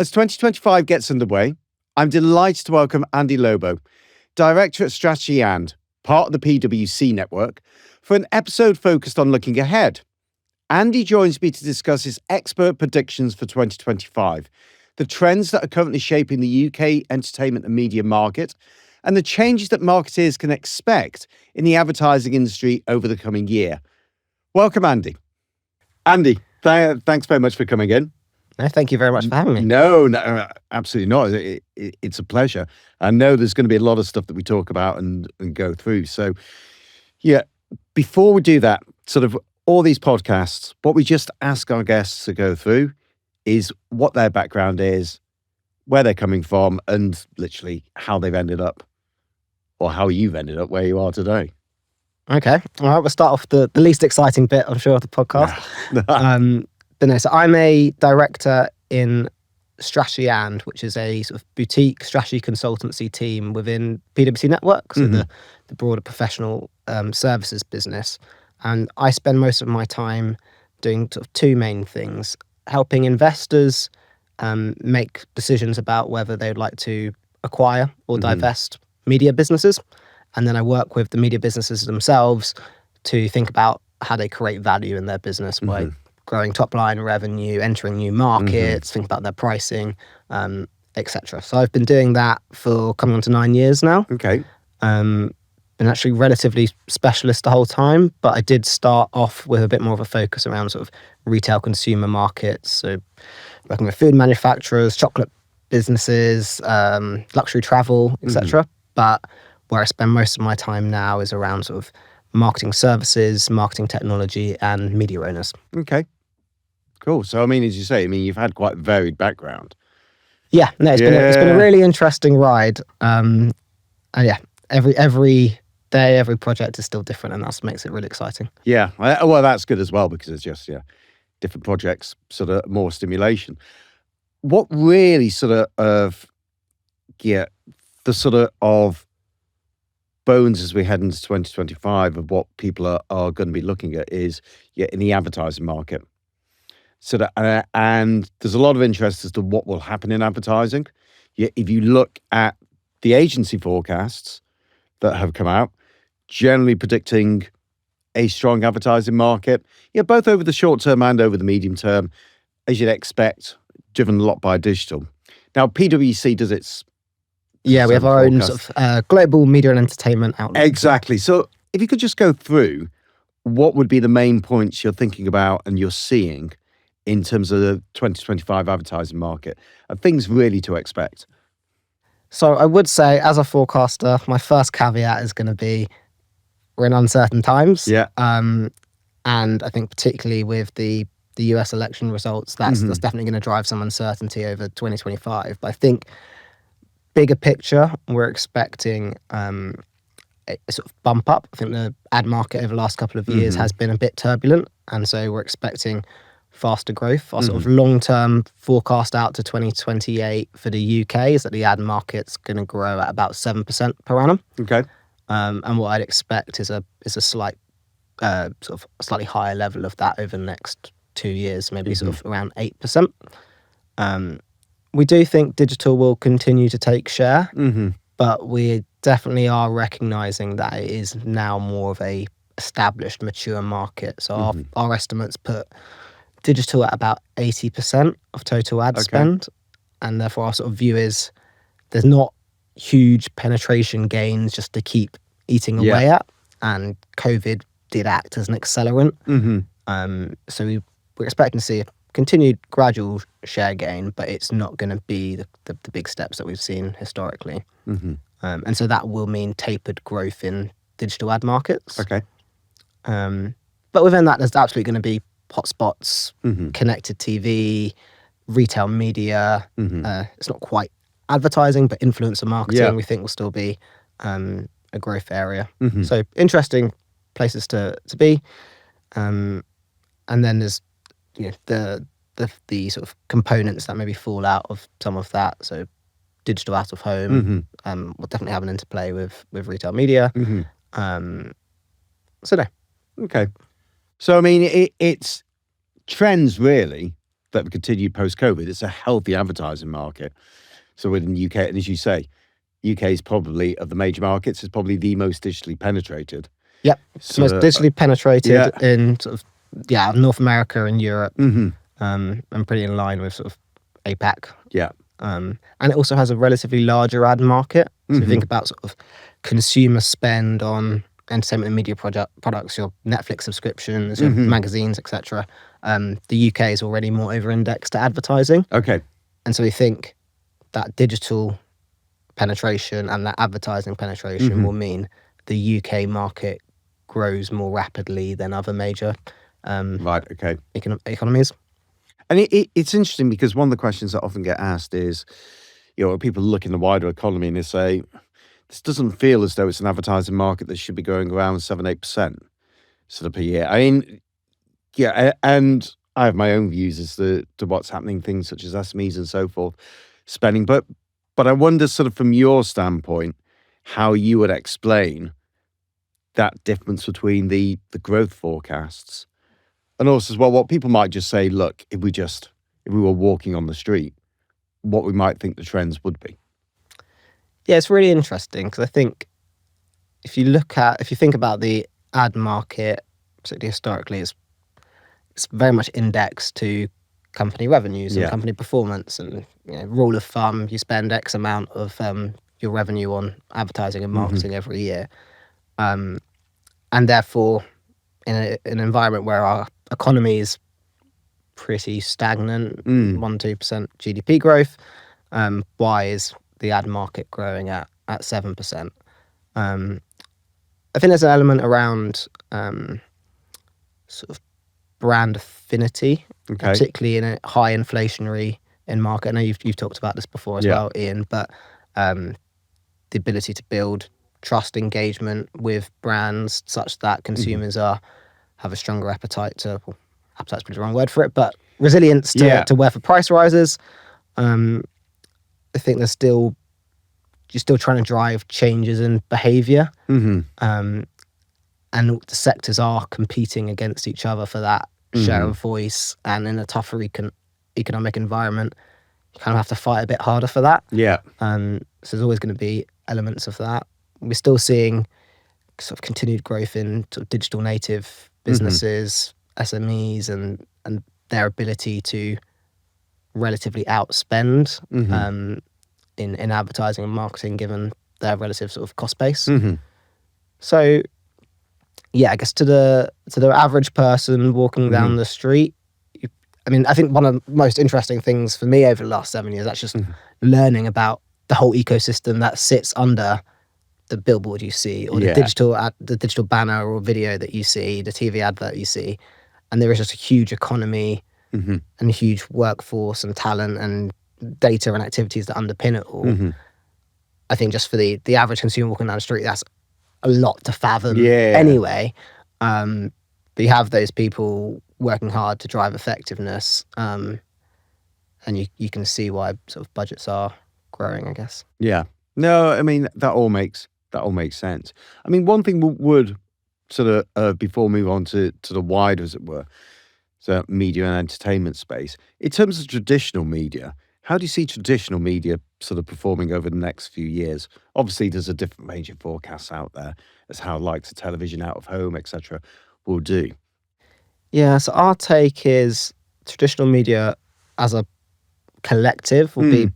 As 2025 gets underway, I'm delighted to welcome Andy Lobo, Director at Strategy and part of the PwC network, for an episode focused on looking ahead. Andy joins me to discuss his expert predictions for 2025, the trends that are currently shaping the UK entertainment and media market, and the changes that marketeers can expect in the advertising industry over the coming year. Welcome, Andy. Andy, thanks very much for coming in. No, thank you very much for having me. No, absolutely not. It's a pleasure. I know there's going to be a lot of stuff that we talk about and go through. So, yeah, before we do that, sort of all these podcasts, what we just ask our guests to go through is what their background is, where they're coming from, and literally how they've ended up, or how you've ended up where you are today. Okay. All right, we'll start off the least exciting bit, I'm sure, of the podcast. But no, so I'm a director in Strategy and, which is a sort of boutique strategy consultancy team within PwC Network, so the broader professional services business. And I spend most of my time doing sort of two main things: helping investors make decisions about whether they'd like to acquire or divest media businesses. And then I work with the media businesses themselves to think about how they create value in their business by growing top line revenue, entering new markets, think about their pricing, etc. So I've been doing that for coming on to 9 years now. Okay. Been actually relatively specialist the whole time, but I did start off with a bit more of a focus around sort of retail consumer markets. So working with food manufacturers, chocolate businesses, luxury travel, etc. But where I spend most of my time now is around sort of marketing services, marketing technology, and media owners. Okay. Cool. So, I mean, as you say, you've had quite a varied background. Yeah, no, it's been a really interesting ride. And yeah, every day, every project is still different, and that's what makes it really exciting. Yeah. Well, that's good as well, because it's just, different projects, sort of more stimulation. What really sort of the sort of bones as we head into 2025 of what people are going to be looking at is in the advertising market. So that, and there's a lot of interest as to what will happen in advertising. If you look at the agency forecasts that have come out, generally predicting a strong advertising market, both over the short term and over the medium term, as you'd expect, driven a lot by digital. Now, PwC does its we have our own sort of global media and entertainment outlet. Exactly. So if you could just go through what would be the main points you're thinking about and you're seeing in terms of the 2025 advertising market and things really to expect. So I would say, as a forecaster, my first caveat is going to be we're in uncertain times. Yeah. And I think particularly with the US election results, that's definitely going to drive some uncertainty over 2025. But I think bigger picture, we're expecting a sort of bump up. I think the ad market over the last couple of years has been a bit turbulent, and so we're expecting faster growth. Our sort of long-term forecast out to 2028 for the UK is that the ad market's going to grow at about 7% per annum. Okay. And what I'd expect is a slight sort of a slightly higher level of that over the next 2 years, maybe sort of around 8%. We do think digital will continue to take share, but we definitely are recognizing that it is now more of a established, mature market. So our estimates put digital at about 80% of total ad spend, and therefore our sort of view is there's not huge penetration gains just to keep eating away at, and COVID did act as an accelerant. So we're expecting to see a continued gradual share gain, but it's not going to be the big steps that we've seen historically. And so that will mean tapered growth in digital ad markets. Okay. But within that, there's absolutely going to be hotspots, connected TV, retail media. It's not quite advertising, but influencer marketing we think will still be a growth area. So interesting places to be. And then there's the sort of components that maybe fall out of some of that. So digital out of home will definitely have an interplay with retail media. So no. Okay. So I mean, it's trends really that have continued post-COVID. It's a healthy advertising market. So within the UK, and as you say, UK is probably, of the major markets, is probably the most digitally penetrated. Yep. It's So, most digitally penetrated yeah. in sort of, North America and Europe, Mhm. and pretty in line with sort of APAC. Yeah. And it also has a relatively larger ad market. So if you think about sort of consumer spend on entertainment and media products, your Netflix subscriptions, your magazines, etc. The UK is already more over-indexed to advertising. Okay. And so we think that digital penetration and that advertising penetration will mean the UK market grows more rapidly than other major Right. Okay. economies. And it's interesting because one of the questions that often get asked is, people look in the wider economy and they say, this doesn't feel as though it's an advertising market that should be going around 7-8% sort of per year. I mean, and I have my own views as to what's happening, things such as SMEs and so forth, spending. But I wonder, sort of from your standpoint, how you would explain that difference between the growth forecasts. And also as well, what people might just say, look, if we were walking on the street, what we might think the trends would be. Yeah, it's really interesting because I think if you think about the ad market, particularly historically, it's very much indexed to company revenues and company performance. And rule of thumb, you spend X amount of your revenue on advertising and marketing every year. And therefore, in an environment where our economy is pretty stagnant, 1-2% GDP growth, why is the ad market growing at 7%? I think there's an element around sort of brand affinity, particularly in a high inflationary market. I know you've talked about this before as well, Ian, but the ability to build trust engagement with brands such that consumers have a stronger appetite's probably the wrong word for it, but resilience to weather price rises. I think you're still trying to drive changes in behaviour, and the sectors are competing against each other for that share of voice. And in a tougher economic environment, you kind of have to fight a bit harder for that. Yeah. So there's always going to be elements of that. We're still seeing sort of continued growth in sort of digital native businesses, SMEs, and their ability to relatively outspend in advertising and marketing given their relative sort of cost base. So I guess to the average person walking down the street, I think one of the most interesting things for me over the last 7 years is just learning about the whole ecosystem that sits under the billboard you see, or the digital banner or video that you see, the TV advert you see. And there is just a huge economy and a huge workforce and talent and data and activities that underpin it all. I think just for the average consumer walking down the street, that's a lot to fathom anyway. But you have those people working hard to drive effectiveness, and you can see why sort of budgets are growing, I guess. Yeah. No, I mean, that all makes sense. I mean, one thing would sort of before we move on to the wider, as it were, so media and entertainment space, in terms of traditional media, how do you see traditional media sort of performing over the next few years? Obviously, there's a different range of forecasts out there as how likes of television, out of home, etc., will do. Yeah, so our take is traditional media as a collective will be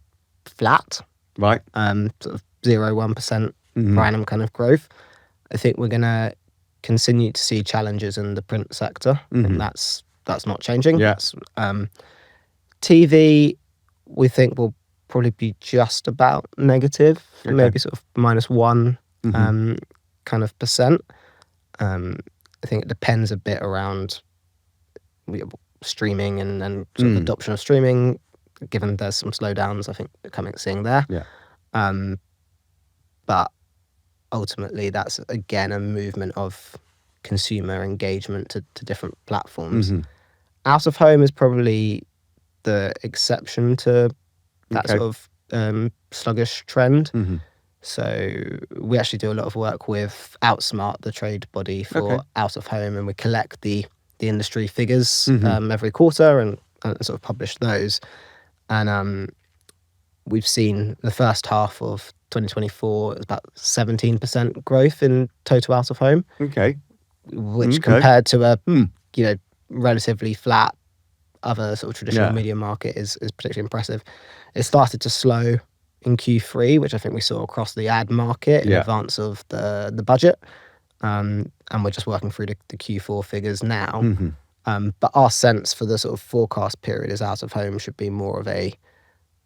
flat, right? Sort of 0-1% per annum kind of growth. I think we're going to continue to see challenges in the print sector, and that's not changing. Yes. TV, we think will probably be just about negative, maybe sort of -1 kind of percent. I think it depends a bit around streaming and sort of adoption of streaming, given there's some slowdowns I think seeing there. Yeah. But ultimately, that's again a movement of consumer engagement to different platforms. Out of home is probably the exception to that sort of sluggish trend. So we actually do a lot of work with Outsmart, the trade body for out of home, and we collect the industry figures every quarter, and and sort of published those. And we've seen the first half of 2024 is about 17% growth in total out of home, Okay. which Okay. compared to a Hmm. relatively flat other sort of traditional Yeah. media market is particularly impressive. It started to slow in Q3, which I think we saw across the ad market in Yeah. advance of the budget. And we're just working through the Q4 figures now. But our sense for the sort of forecast period is out of home should be more of a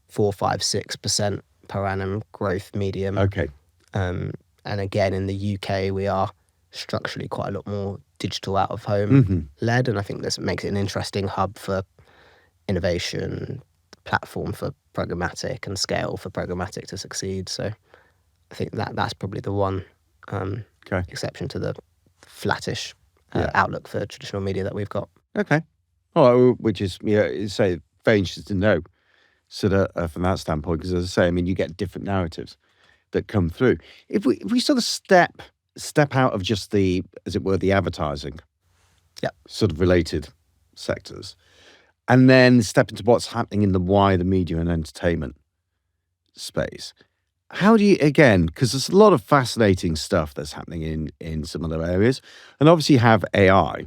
4, 5, 6% per annum growth medium. Okay. And again, in the UK, we are structurally quite a lot more digital out of home led, and I think this makes it an interesting hub for innovation, platform for programmatic, and scale for programmatic to succeed. So I think that's probably the one Okay. exception to the flattish Yeah. outlook for traditional media that we've got. Okay. Oh, which is, say, very interesting to know, sort of from that standpoint, because as I say, I mean, you get different narratives that come through. If we sort of step out of just the, as it were, the advertising, sort of related sectors, and then step into what's happening in the wider media and entertainment space. How do you, again, because there's a lot of fascinating stuff that's happening in some other areas, and obviously you have AI,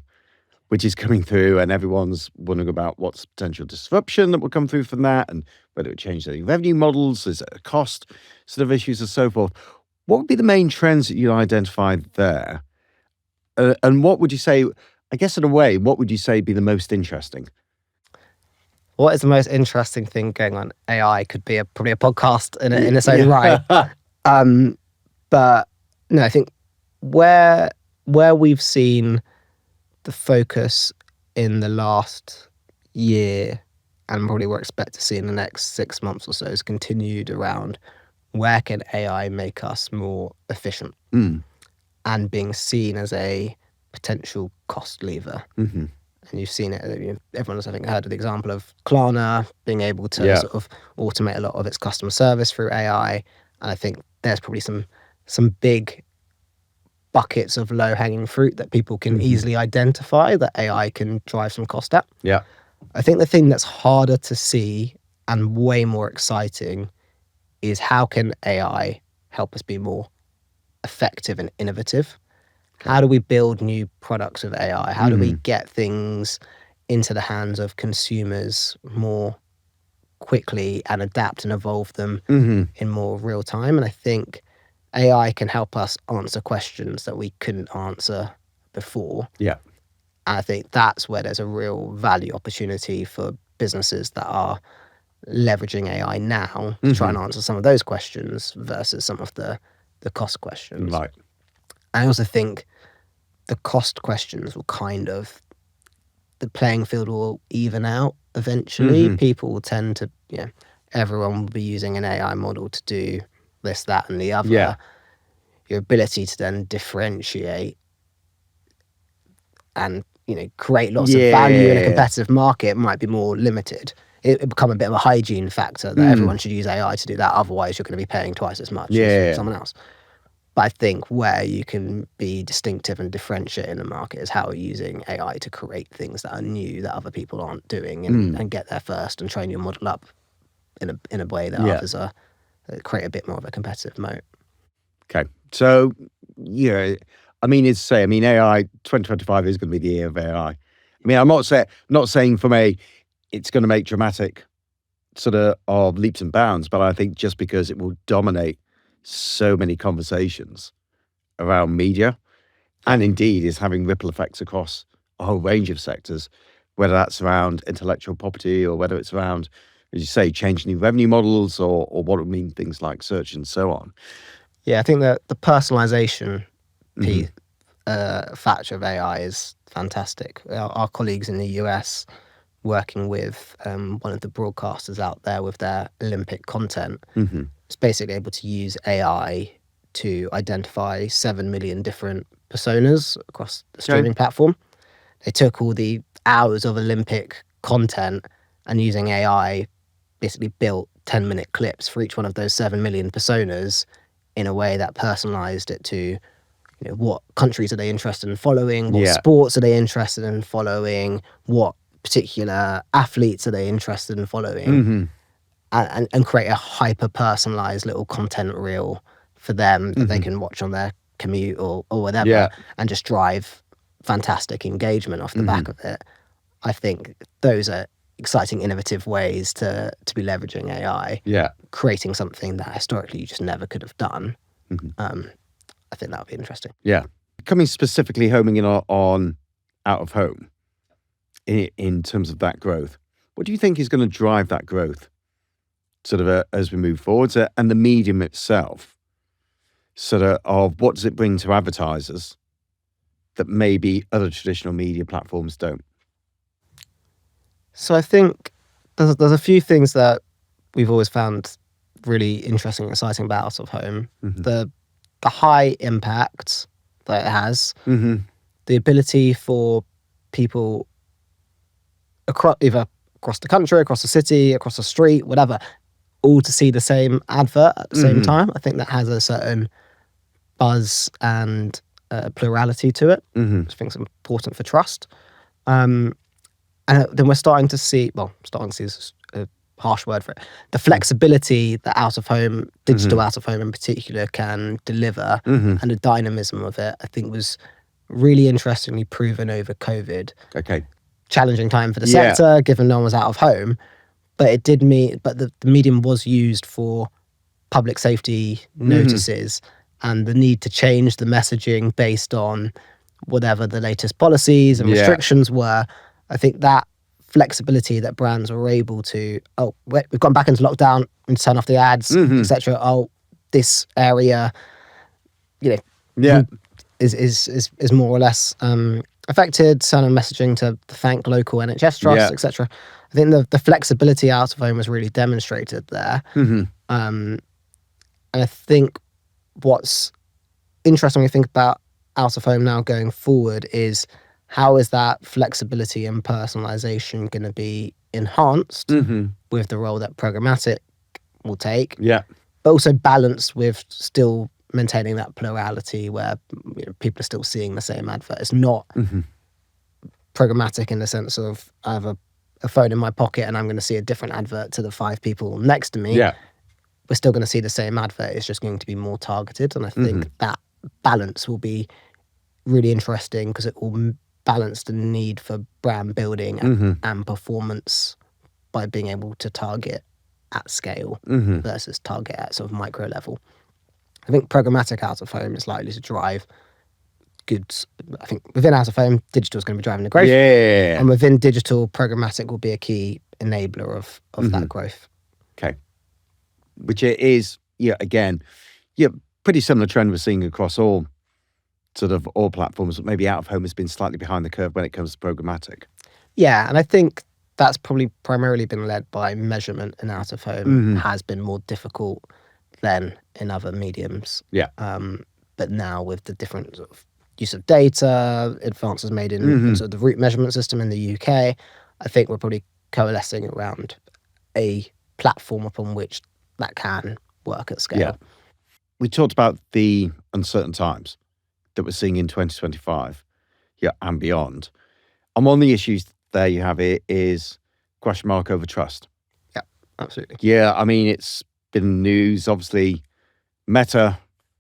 which is coming through, and everyone's wondering about what's potential disruption that will come through from that, and whether it changes any revenue models, is it a cost sort of issues and so forth. What would be the main trends that you identified there? And what would you say, I guess in a way, what would you say be the most interesting? What is the most interesting thing going on? AI could be probably a podcast in its own right. But no, I think where we've seen the focus in the last year, and probably we're expect to see in the next 6 months or so, is continued around where can AI make us more efficient and being seen as a potential cost lever. And you've seen it, everyone's, I think, heard of the example of Klarna being able to sort of automate a lot of its customer service through AI. And I think there's probably some big buckets of low-hanging fruit that people can easily identify that AI can drive some cost at. Yeah. I think the thing that's harder to see and way more exciting is how can AI help us be more effective and innovative? How do we build new products of AI? How do we get things into the hands of consumers more quickly and adapt and evolve them in more real time? And I think AI can help us answer questions that we couldn't answer before. Yeah. And I think that's where there's a real value opportunity for businesses that are leveraging AI now to try and answer some of those questions versus some of the cost questions. Right. I also think the cost questions will the playing field will even out eventually. People will tend to, everyone will be using an AI model to do this, that, and the other. Yeah. Your ability to then differentiate and, create lots of value in a competitive market might be more limited. It become a bit of a hygiene factor that everyone should use AI to do that. Otherwise, you're going to be paying twice as much as someone else. But I think where you can be distinctive and differentiate in the market is how you're using AI to create things that are new that other people aren't doing, and get there first and train your model up in a way that others are create a bit more of a competitive moat. Okay. So, I mean, AI 2025 is going to be the year of AI. I mean, I'm not saying it's going to make dramatic sort of leaps and bounds, but I think just because it will dominate so many conversations around media, and indeed is having ripple effects across a whole range of sectors, whether that's around intellectual property or whether it's around, as you say, changing new revenue models or what it would mean things like search and so on. Yeah, I think that the personalization factor of AI is fantastic. Our colleagues in the US working with one of the broadcasters out there with their Olympic content is basically able to use AI to identify 7 million different personas across the streaming platform. They took all the hours of Olympic content and using AI basically built 10-minute clips for each one of those 7 million personas in a way that personalized it to what countries are they interested in following, what sports are they interested in following, what particular athletes are they interested in following, and create a hyper personalized little content reel for them that they can watch on their commute or whatever, Yeah. and just drive fantastic engagement off the back of it. I think those are exciting, innovative ways to be leveraging AI, Yeah. creating something that historically you just never could have done. I think that would be interesting. Yeah. Coming specifically homing in on out of home in terms of that growth, what do you think is going to drive that growth sort of as we move forward? And the medium itself, sort of what does it bring to advertisers that maybe other traditional media platforms don't? So I think there's a few things that we've always found really interesting and exciting about out of home. The high impact that it has, the ability for people either across the country, across the city, across the street, whatever, all to see the same advert at the same time. I think that has a certain buzz and plurality to it, which I think is important for trust. And then we're starting to see is a harsh word for it, the flexibility that out of home, digital out of home in particular, can deliver, and the dynamism of it, I think, was really interestingly proven over COVID. Okay. Challenging time for the sector, given no one was out of home, but it did mean, but the medium was used for public safety notices and the need to change the messaging based on whatever the latest policies and restrictions were. I think that flexibility that brands were able to, we've gone back into lockdown and turn off the ads, etc. This area, is more or less affected. Certain messaging to thank local NHS trusts, etc. I think the flexibility out of home was really demonstrated there. And I think what's interesting when you think about out of home now going forward is how is that flexibility and personalization going to be enhanced with the role that programmatic will take, but also balanced with still maintaining that plurality where people are still seeing the same advert. It's not programmatic in the sense of I have a phone in my pocket and I'm going to see a different advert to the 5 people next to me. We're still going to see the same advert. It's just going to be more targeted. And I think that balance will be really interesting because it will balance the need for brand building and performance by being able to target at scale versus target at sort of micro level. I think programmatic out of home is likely to drive goods. I think within out of home, digital is going to be driving the growth. And within digital, programmatic will be a key enabler of that growth. Okay. Which it is, again, pretty similar trend we're seeing across all platforms, but maybe out of home has been slightly behind the curve when it comes to programmatic. Yeah, and I think that's probably primarily been led by measurement, and out of home has been more difficult than in other mediums. But now with the different sort of use of data, advances made in sort of the route measurement system in the UK, I think we're probably coalescing around a platform upon which that can work at scale. We talked about the uncertain times that we're seeing in 2025 and beyond. And one of the issues there you have is question mark over trust. Yeah, absolutely. Yeah, I mean, it's been news, obviously. Meta,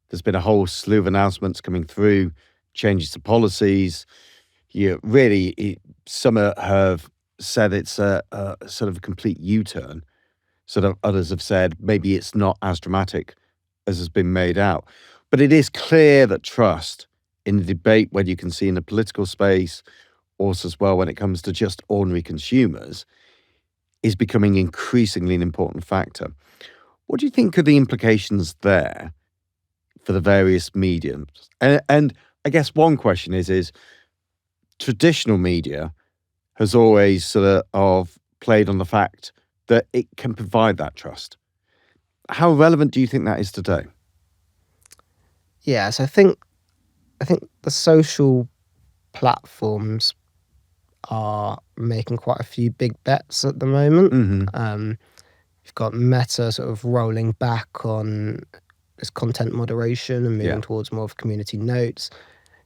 there's been a whole slew of announcements coming through, changes to policies. Some have said it's a sort of a complete U-turn. Sort of others have said maybe it's not as dramatic as has been made out. But it is clear that trust in the debate, whether you can see in the political space, also as well when it comes to just ordinary consumers, is becoming increasingly an important factor. What do you think are the implications there for the various mediums? And I guess one question is traditional media has always sort of played on the fact that it can provide that trust. How relevant do you think that is today? Yeah, so I think the social platforms are making quite a few big bets at the moment. You've got Meta sort of rolling back on this content moderation and moving towards more of community notes.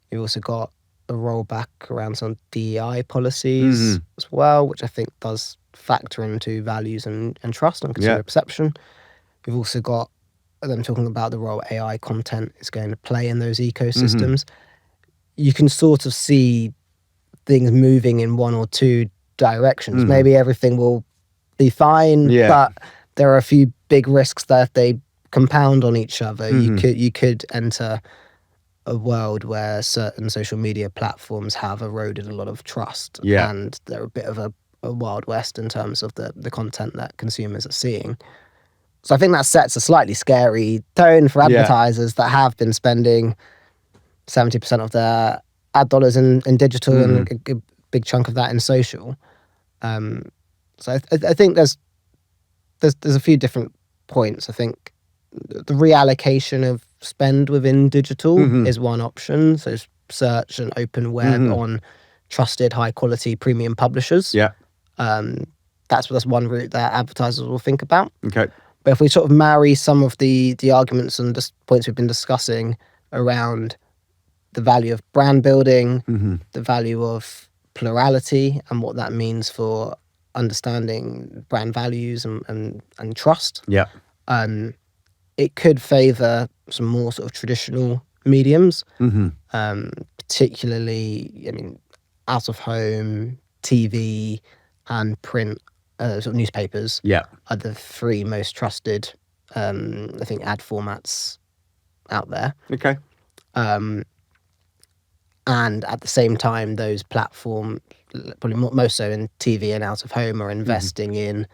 You've also got rollback around some DEI policies as well, which I think does factor into values and trust and consumer perception. We've also got them talking about the role AI content is going to play in those ecosystems. You can sort of see things moving in one or two directions. Maybe everything will be fine, but there are a few big risks that if they compound on each other, you could enter a world where certain social media platforms have eroded a lot of trust, and they're a bit of a wild west in terms of the content that consumers are seeing. So I think that sets a slightly scary tone for advertisers that have been spending 70% of their ad dollars in digital and a big chunk of that in social. So I think there's a few different points. I think the reallocation of spend within digital is one option. So search and open web on trusted, high quality premium publishers. That's one route that advertisers will think about. Okay. But if we sort of marry some of the arguments and just points we've been discussing around the value of brand building, the value of plurality, and what that means for understanding brand values and trust, it could favour some more sort of traditional mediums, particularly, I mean, out of home, TV, and print. Sort of newspapers are the three most trusted, I think, ad formats out there. Okay. And at the same time, those platforms, probably most so in TV and out of home, are investing in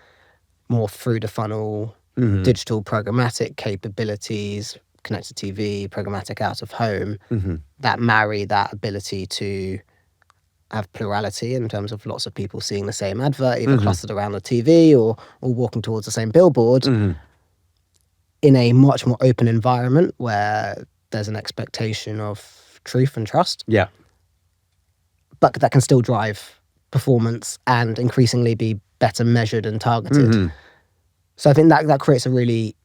more through the funnel digital programmatic capabilities, connected TV, programmatic out of home, that marry that ability to have plurality in terms of lots of people seeing the same advert, either clustered around the TV or walking towards the same billboard, in a much more open environment where there's an expectation of truth and trust. But that can still drive performance and increasingly be better measured and targeted. So I think that creates a really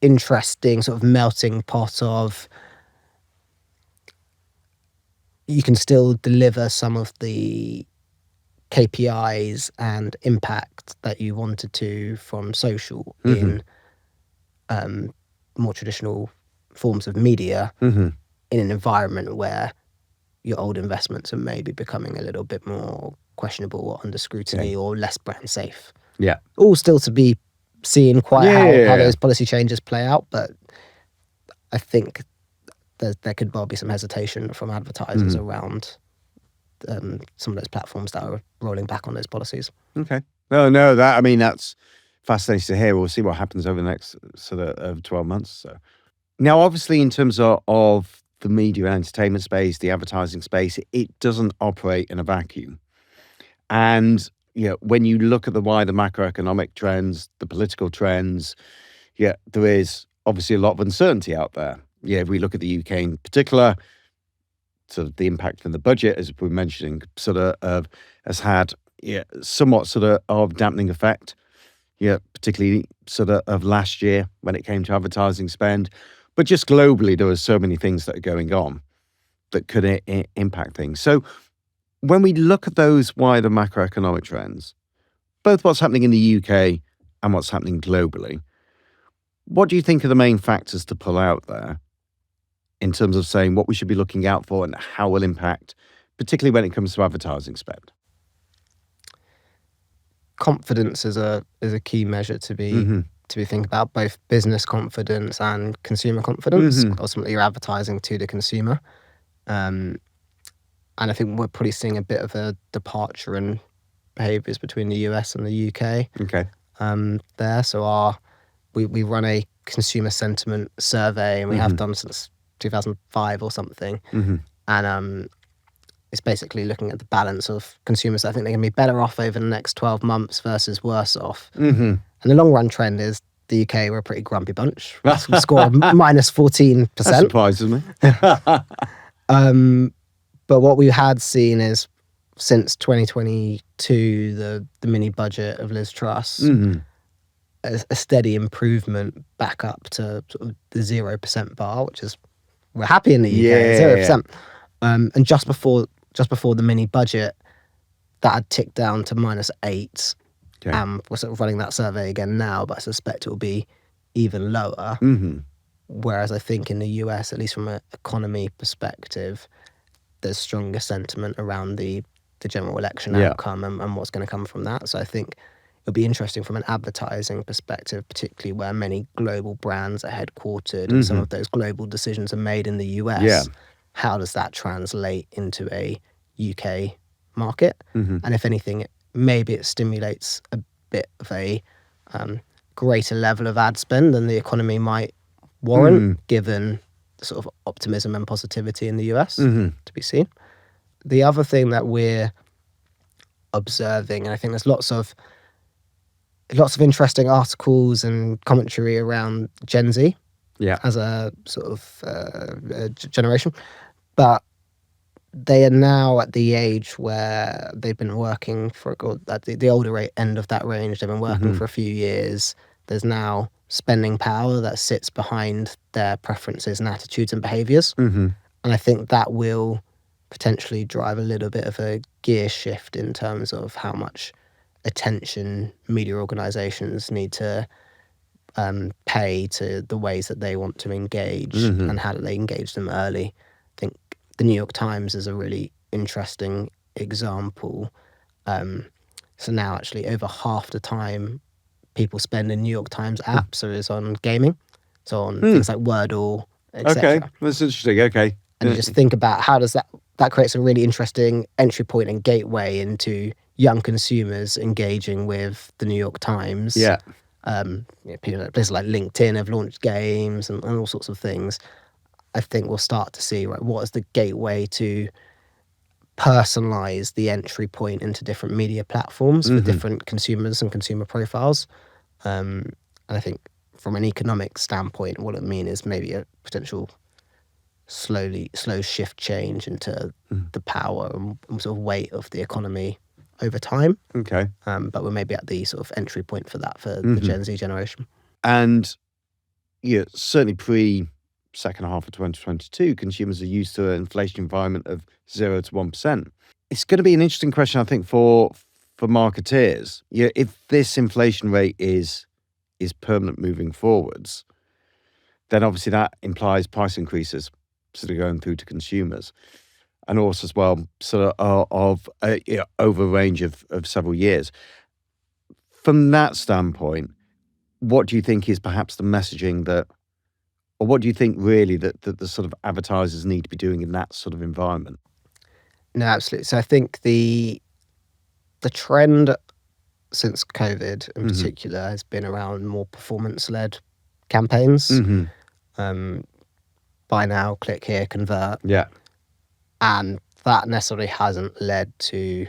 interesting sort of melting pot of, you can still deliver some of the KPIs and impact that you wanted to from social in more traditional forms of media in an environment where your old investments are maybe becoming a little bit more questionable or under scrutiny or less brand safe. All still to be seen quite how those policy changes play out, but I think there could well be some hesitation from advertisers around some of those platforms that are rolling back on those policies. Okay. No, that's fascinating to hear. We'll see what happens over the next sort of 12 months. So now, obviously, in terms of the media and entertainment space, the advertising space, it doesn't operate in a vacuum. And when you look at the wider macroeconomic trends, the political trends, there is obviously a lot of uncertainty out there. If we look at the UK in particular, sort of the impact from the budget, as we're mentioning, sort of has had somewhat sort of dampening effect, particularly sort of last year when it came to advertising spend. But just globally, there are so many things that are going on that could impact things. So when we look at those wider macroeconomic trends, both what's happening in the UK and what's happening globally, what do you think are the main factors to pull out there in terms of saying what we should be looking out for and how it will impact, particularly when it comes to advertising spend? Confidence is a key measure to be thinking about, both business confidence and consumer confidence. Ultimately, you're advertising to the consumer. And I think we're probably seeing a bit of a departure in behaviours between the US and the UK. Okay. There. So we run a consumer sentiment survey, and we have done since 2005 or something. And it's basically looking at the balance of consumers that think they're going to be better off over the next 12 months versus worse off. And the long run trend is the UK, we're a pretty grumpy bunch. We score minus 14%. That surprises me. But what we had seen is, since 2022, the mini budget of Liz Truss, a steady improvement back up to sort of the 0% bar, which is, we're happy in the UK, 0%. And just before just before the mini budget, that had ticked down to -8. Okay. We're sort of running that survey again now, but I suspect it will be even lower. Whereas I think in the US, at least from an economy perspective, there's stronger sentiment around the general election outcome and what's going to come from that. So I think it'll be interesting from an advertising perspective, particularly where many global brands are headquartered and some of those global decisions are made in the US. Yeah. How does that translate into a UK market? And if anything, maybe it stimulates a bit of a greater level of ad spend than the economy might warrant, given the sort of optimism and positivity in the US to be seen. The other thing that we're observing, and I think there's lots of interesting articles and commentary around Gen Z as a sort of generation, but they are now at the age where they've been working for, or at the older end of that range, they've been working for a few years. There's now spending power that sits behind their preferences and attitudes and behaviours. And I think that will potentially drive a little bit of a gear shift in terms of how much attention media organisations need to pay to the ways that they want to engage and how do they engage them early. I think the New York Times is a really interesting example. So now actually over half the time people spend in New York Times apps is on gaming, so on things like Wordle, etc. Okay, that's interesting. Okay. And you just think about how does that creates a really interesting entry point and gateway into young consumers engaging with the New York Times. Places like LinkedIn have launched games and all sorts of things. I think we'll start to see, right, what is the gateway to personalize the entry point into different media platforms for different consumers and consumer profiles. And I think from an economic standpoint, what it means is maybe a potential slow shift change into the power and sort of weight of the economy over time. Okay. But we're maybe at the sort of entry point for that for the Gen Z generation. And certainly pre-second half of 2022, consumers are used to an inflation environment of 0 to 1%. It's going to be an interesting question, I think, for marketeers. If this inflation rate is permanent moving forwards, then obviously that implies price increases sort of going through to consumers, and also as well sort of over a range of several years. From that standpoint, what do you think is perhaps the messaging or what do you think really that the sort of advertisers need to be doing in that sort of environment? No, absolutely. So I think the trend since COVID in particular has been around more performance-led campaigns. Buy now, click here, convert. Yeah. And that necessarily hasn't led to,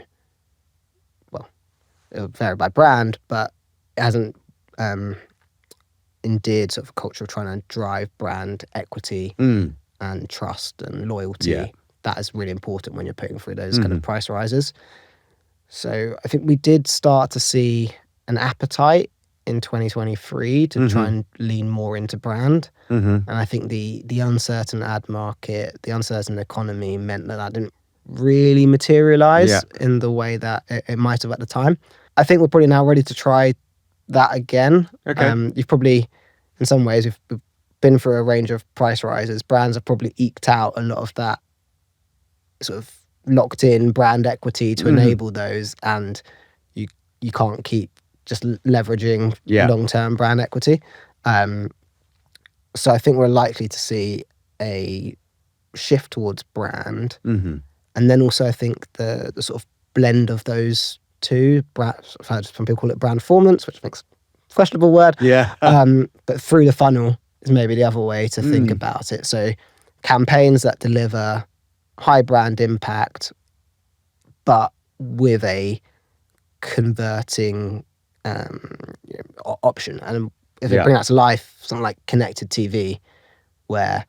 well, it'll vary by brand, but it hasn't endeared sort of a culture of trying to drive brand equity and trust and loyalty. Yeah. That is really important when you're putting through those kind of price rises. So I think we did start to see an appetite in 2023 to try and lean more into brand. And I think the uncertain ad market, the uncertain economy meant that didn't really materialize in the way that it might have at the time. I think we're probably now ready to try that again. Okay. You've probably, in some ways, we've been through a range of price rises. Brands have probably eked out a lot of that sort of locked in brand equity to enable those, and you can't keep just leveraging long-term brand equity. So I think we're likely to see a shift towards brand. And then also I think the sort of blend of those two, I've heard some people call it brand performance, which makes a questionable word. But through the funnel is maybe the other way to think about it. So campaigns that deliver high brand impact, but with a converting option. And if they bring that to life, something like connected TV, where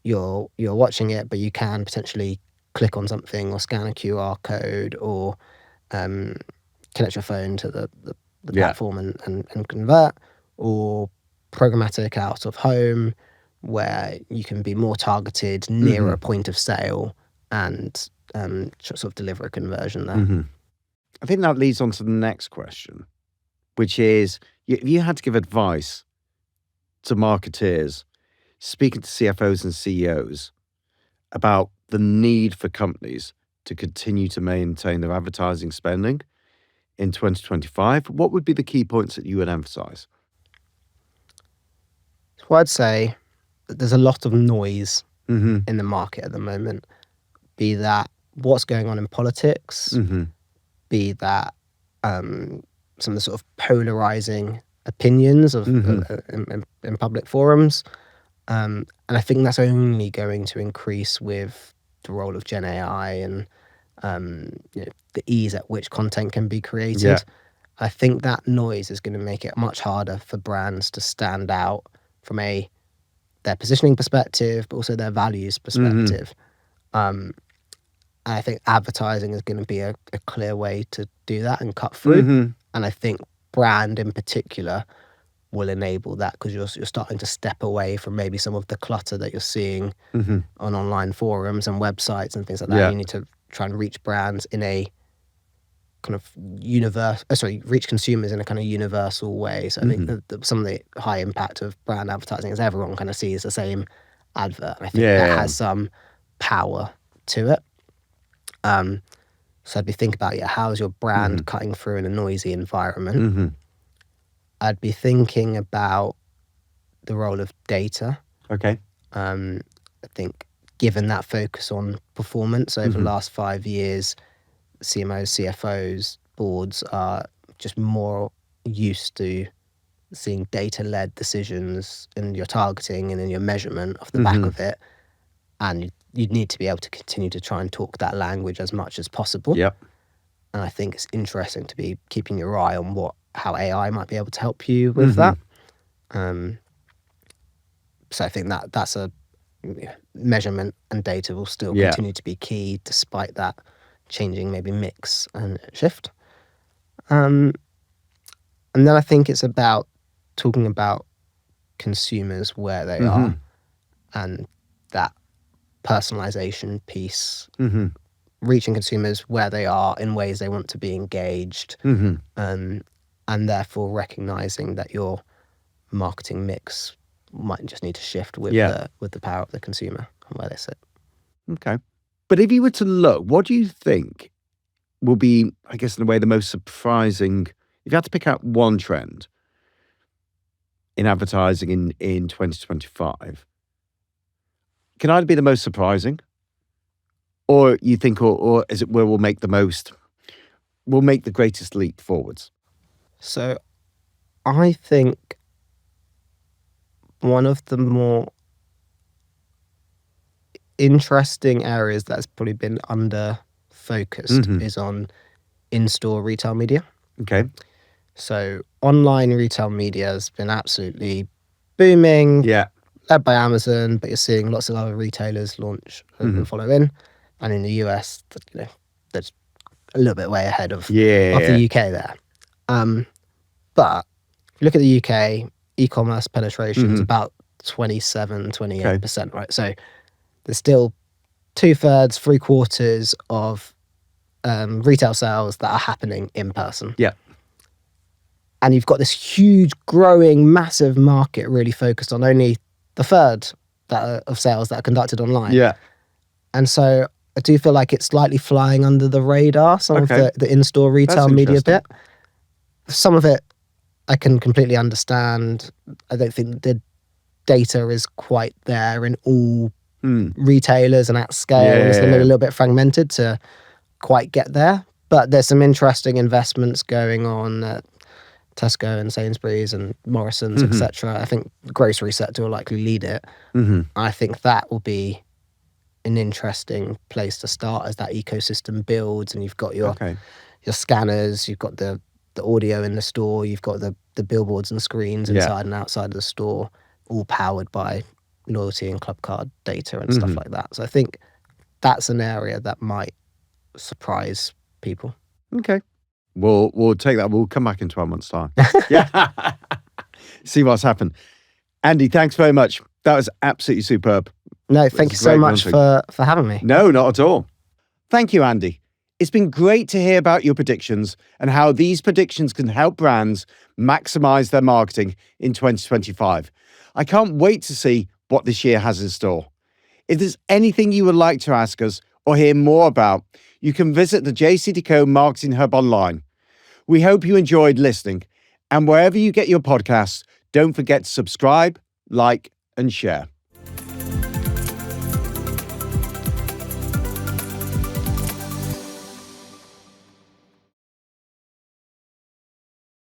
you're watching it, but you can potentially click on something or scan a QR code or connect your phone to the platform and convert, or programmatic out of home, where you can be more targeted nearer a point of sale and sort of deliver a conversion there. Mm-hmm. I think that leads on to the next question, which is, if you had to give advice to marketeers speaking to CFOs and CEOs about the need for companies to continue to maintain their advertising spending in 2025, what would be the key points that you would emphasize? So I'd say that there's a lot of noise Mm-hmm. in the market at the moment, be that what's going on in politics, Mm-hmm. be that some of the sort of polarizing opinions of in public forums. And I think that's only going to increase with the role of Gen AI and the ease at which content can be created. Yeah. I think that noise is going to make it much harder for brands to stand out from their positioning perspective, but also their values perspective. And I think advertising is going to be a clear way to do that and cut through. And I think brand in particular will enable that, because you're starting to step away from maybe some of the clutter that you're seeing on online forums and websites and things like that. Yeah. You need to try and reach brands in a kind of reach consumers in a kind of universal way. So I think that some of the high impact of brand advertising is everyone kind of sees the same advert. I think that has some power to it. So I'd be thinking about, how's your brand cutting through in a noisy environment? I'd be thinking about the role of data. Okay. I think given that focus on performance over the last 5 years, CMOs, CFOs, boards are just more used to seeing data-led decisions in your targeting and in your measurement off the back of it. And you'd need to be able to continue to try and talk that language as much as possible. Yep. And I think it's interesting to be keeping your eye on how AI might be able to help you with that. So I think that's a measurement, and data will still continue to be key despite that changing maybe mix and shift. And then I think it's about talking about consumers where they are, and that personalization piece, reaching consumers where they are in ways they want to be engaged, and therefore recognizing that your marketing mix might just need to shift with the power of the consumer and where they sit. Okay. But if you were to look, what do you think will be, I guess, in a way, the most surprising, if you had to pick out one trend in advertising in 2025, can either be the most surprising, or you think, or is it where we'll make the greatest leap forwards? So I think one of the more interesting areas that's probably been under focused is on in-store retail media. Okay. So online retail media has been absolutely booming, led by Amazon, but you're seeing lots of other retailers launch and follow in. And in the US, that's a little bit way ahead of the UK there. But if you look at the UK, e-commerce penetration is about 27, 28%, right? So there's still 2/3, 3/4 of retail sales that are happening in person. Yeah. And you've got this huge, growing, massive market really focused on only the third of sales that are conducted online. Yeah. And so I do feel like it's slightly flying under the radar, some of the in-store retail media bit. Some of it I can completely understand. I don't think the data is quite there in all retailers and at scale. It's maybe a little bit fragmented to quite get there. But there's some interesting investments going on at Tesco and Sainsbury's and Morrison's, etc. I think the grocery sector will likely lead it. I think that will be an interesting place to start as that ecosystem builds, and you've got your scanners, you've got the audio in the store, you've got the billboards and screens inside and outside of the store, all powered by loyalty and club card data and stuff like that. So I think that's an area that might surprise people. Okay. We'll take that. We'll come back in 12 months' time. See what's happened. Andy, thanks very much. That was absolutely superb. No, thank you so much for having me. No, not at all. Thank you, Andy. It's been great to hear about your predictions and how these predictions can help brands maximize their marketing in 2025. I can't wait to see what this year has in store. If there's anything you would like to ask us or hear more about, you can visit the JCDecaux Marketing Hub online. We hope you enjoyed listening, and wherever you get your podcasts, don't forget to subscribe, like, and share.